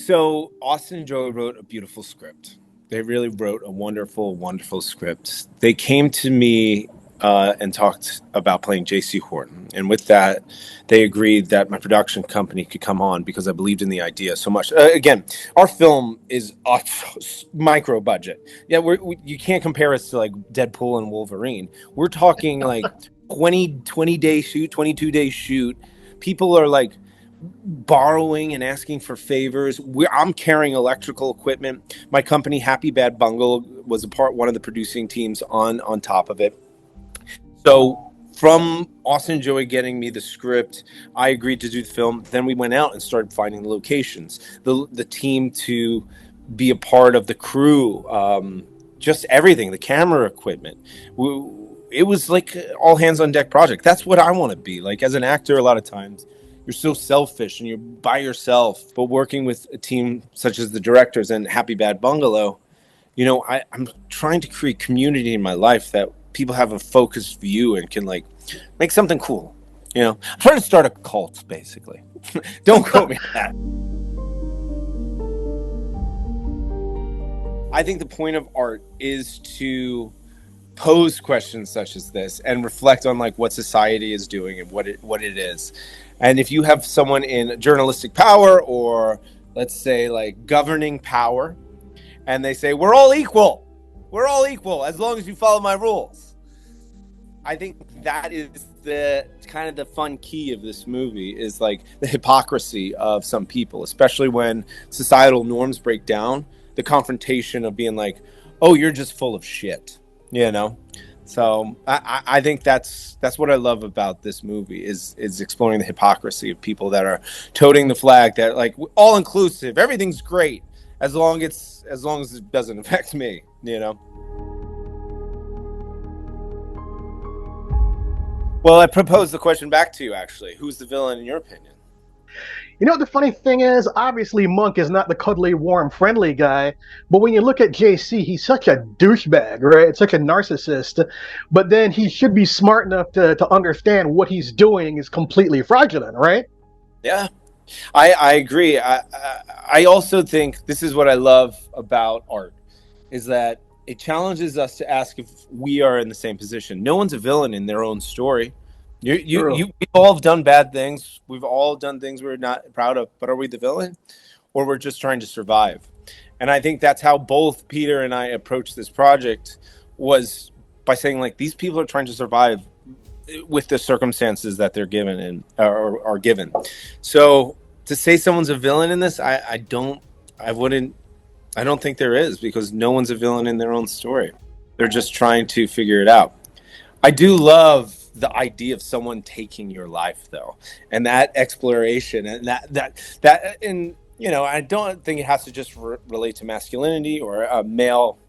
So Austin and Joey wrote a beautiful script. They really wrote a wonderful, wonderful script. They came to me and talked about playing J.C. Horton. And with that, they agreed that my production company could come on because I believed in the idea so much. Again, our film is a micro budget. Yeah, you can't compare us to like Deadpool and Wolverine. We're talking like 20-day shoot, 22-day shoot. People are like borrowing and asking for favors. I'm carrying electrical equipment. My company, Happy Bad Bungalow, was one of the producing teams on top of it. So from Austin and Joey getting me the script, I agreed to do the film. Then we went out and started finding the locations, the team to be a part of the crew, just everything, the camera equipment. It was like all hands on deck project. That's what I want to be. Like as an actor, a lot of times you're so selfish and you're by yourself, but working with a team such as the directors and Happy Bad Bungalow, you know, I'm trying to create community in my life that people have a focused view and can like make something cool. You know, I'm trying to start a cult, basically. Don't quote me on that. I think the point of art is to pose questions such as this and reflect on like what society is doing and what it is. And if you have someone in journalistic power or let's say like governing power, and they say, we're all equal as long as you follow my rules. I think that is the kind of the fun key of this movie is like the hypocrisy of some people, especially when societal norms break down, the confrontation of being like, oh, you're just full of shit, you know? So I think that's what I love about this movie is exploring the hypocrisy of people that are toting the flag that like all inclusive, everything's great as long as it doesn't affect me, you know. Well, I propose the question back to you actually. Who's the villain in your opinion? You know what the funny thing is? Obviously, Monk is not the cuddly, warm, friendly guy. But when you look at JC, he's such a douchebag, right? It's such a narcissist. But then he should be smart enough to understand what he's doing is completely fraudulent, right? Yeah, I agree. I also think this is what I love about art is that it challenges us to ask if we are in the same position. No one's a villain in their own story. We've all done bad things. We've all done things we're not proud of. But are we the villain, or we're just trying to survive? And I think that's how both Peter and I approached this project was by saying like these people are trying to survive with the circumstances that they're given and are given. So to say someone's a villain in this, I don't think there is because no one's a villain in their own story. They're just trying to figure it out. I do love the idea of someone taking your life though, and that exploration and that and you know, I don't think it has to just relate to masculinity or male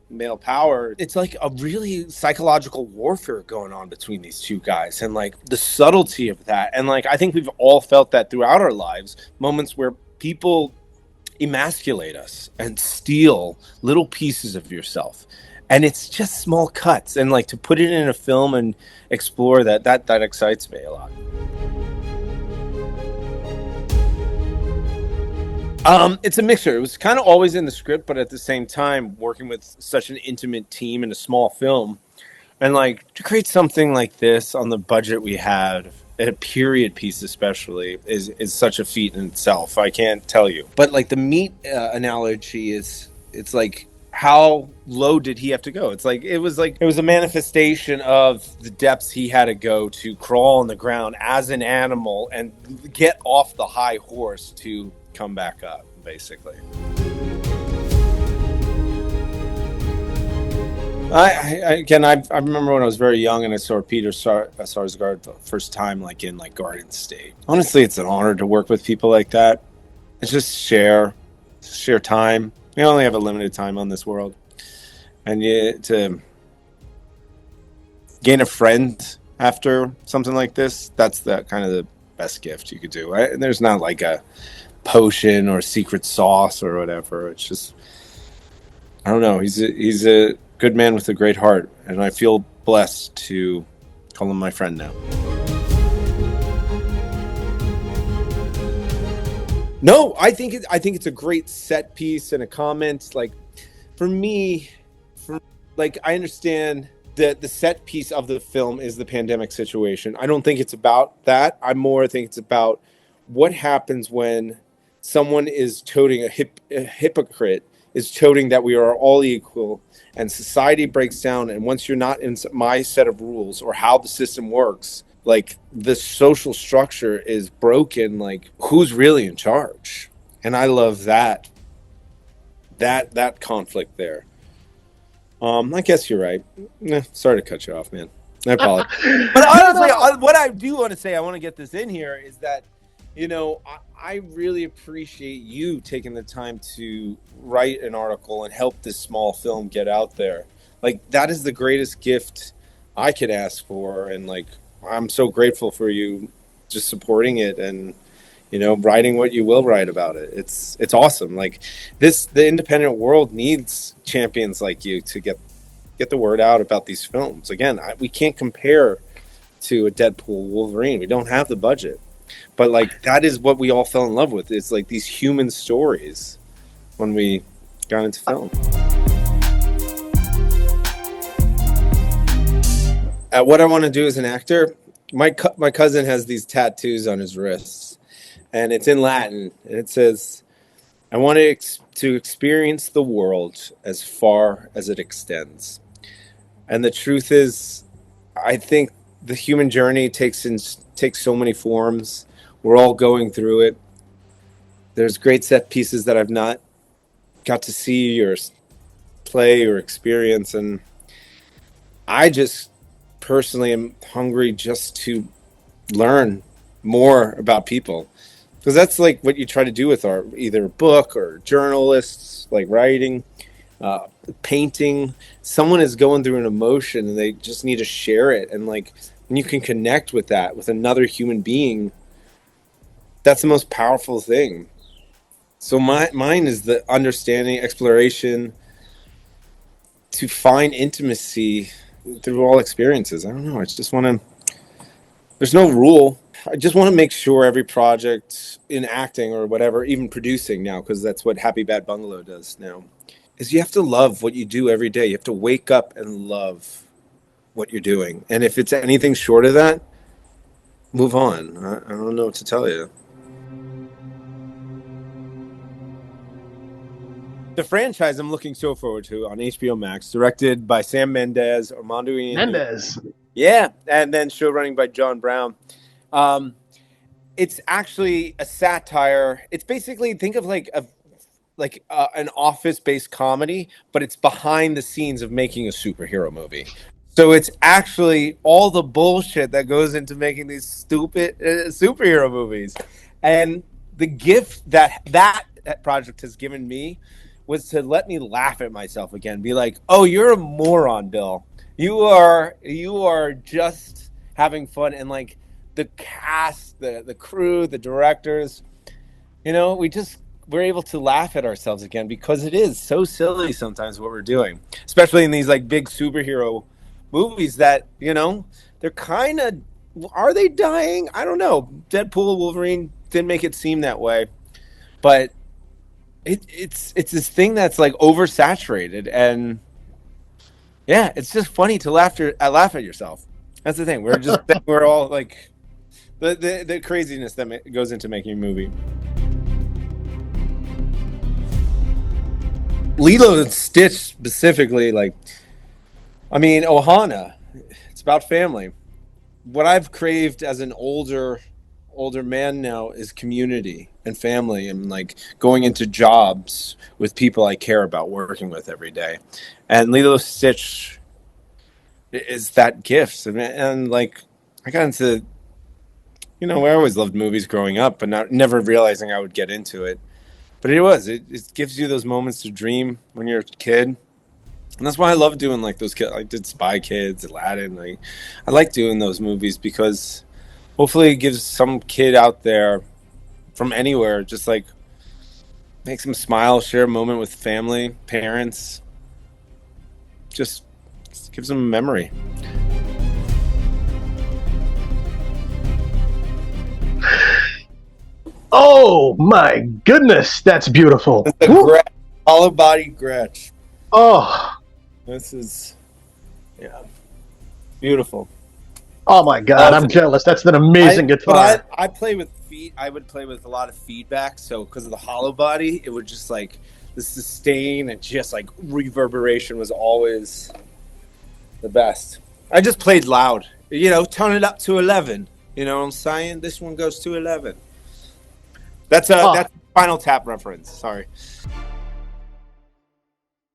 power. It's like a really psychological warfare going on between these two guys and like the subtlety of that. And like I think we've all felt that throughout our lives, moments where people emasculate us and steal little pieces of yourself. And it's just small cuts, and like to put it in a film and explore that excites me a lot. It's a mixture. It was kind of always in the script, but at the same time, working with such an intimate team in a small film, and like to create something like this on the budget we had, a period piece especially, is such a feat in itself. I can't tell you. But like the meat analogy is, it's like, how low did he have to go? It's like it was a manifestation of the depths he had to go to crawl on the ground as an animal and get off the high horse to come back up, basically. I remember when I was very young and I saw Peter Sarsgaard the first time, like in like Garden State. Honestly, it's an honor to work with people like that. It's just share time. We only have a limited time on this world, and to gain a friend after something like this, that's the kind of the best gift you could do. Right? And there's not like a potion or secret sauce or whatever. It's just, I don't know. He's a good man with a great heart, and I feel blessed to call him my friend now. No, I think it's a great set piece and a comment. Like for me, like I understand that the set piece of the film is the pandemic situation. I don't think it's about that. I more think it's about what happens when someone is toting a hypocrite is toting that we are all equal and society breaks down, and once you're not in my set of rules or how the system works, like the social structure is broken, like who's really in charge? And I love that conflict there. I guess you're right. Sorry to cut you off, man. I apologize. But honestly, No. what I do want to say, I want to get this in here, is that, I really appreciate you taking the time to write an article and help this small film get out there. Like, that is the greatest gift I could ask for. And, like, I'm so grateful for you just supporting it and, writing what you will write about it. It's awesome. Like the independent world needs champions like you to get the word out about these films. Again, we can't compare to a Deadpool Wolverine. We don't have the budget, but like that is what we all fell in love with. It's like these human stories when we got into film. What I want to do as an actor, my cousin has these tattoos on his wrists, and it's in Latin, and it says, I want to experience the world as far as it extends. And the truth is, I think the human journey takes so many forms. We're all going through it. There's great set pieces that I've not got to see or play or experience, and I just personally am hungry just to learn more about people. Because that's like what you try to do with art, either a book or journalists, like writing, painting. Someone is going through an emotion and they just need to share it. And like when you can connect with that, with another human being, that's the most powerful thing. So mine is the understanding, exploration, to find intimacy through all experiences. I don't know. I just want to, there's no rule. I just want to make sure every project in acting or whatever, even producing now, because that's what Happy Bad Bungalow does now, is you have to love what you do every day. You have to wake up and love what you're doing. And if it's anything short of that, move on. I don't know what to tell you. The franchise I'm looking so forward to on HBO Max, directed by Sam Mendes, Armando Iannucci. Mendes. Yeah, and then show running by John Brown. It's actually a satire. It's basically, think of like an office-based comedy, but it's behind the scenes of making a superhero movie. So it's actually all the bullshit that goes into making these stupid superhero movies. And the gift that project has given me was to let me laugh at myself again. Be like, oh, you're a moron, Bill. You are just having fun. And like the cast, the crew, the directors, we're able to laugh at ourselves again, because it is so silly sometimes what we're doing, especially in these like big superhero movies that, they're kind of, are they dying? I don't know. Deadpool, Wolverine didn't make it seem that way, but it's this thing that's like oversaturated, and yeah, it's just funny to laugh at yourself. That's the thing. We're all like the craziness that goes into making a movie. Lilo Stitch specifically, like, I mean, Ohana, it's about family. What I've craved as an older man now is community and family, and like going into jobs with people I care about working with every day. And Lilo Stitch is that gift. And like, I got into, I always loved movies growing up, but never realizing I would get into it. But it gives you those moments to dream when you're a kid. And that's why I love doing like those. I did Spy Kids, Aladdin. I like doing those movies, because hopefully it gives some kid out there from anywhere, just like makes them smile, share a moment with family, parents. Just gives them a memory. Oh my goodness, that's beautiful. It's a hollow body Gretsch. Oh, This is, yeah, beautiful. oh my God, I'm jealous. That's an amazing guitar. But I play with feet. I would play with a lot of feedback. So because of the hollow body, it would just like the sustain and just like reverberation was always the best. I just played loud. You know, tone it up to 11. You know what I'm saying? This one goes to 11. That's a Final Tap reference. Sorry.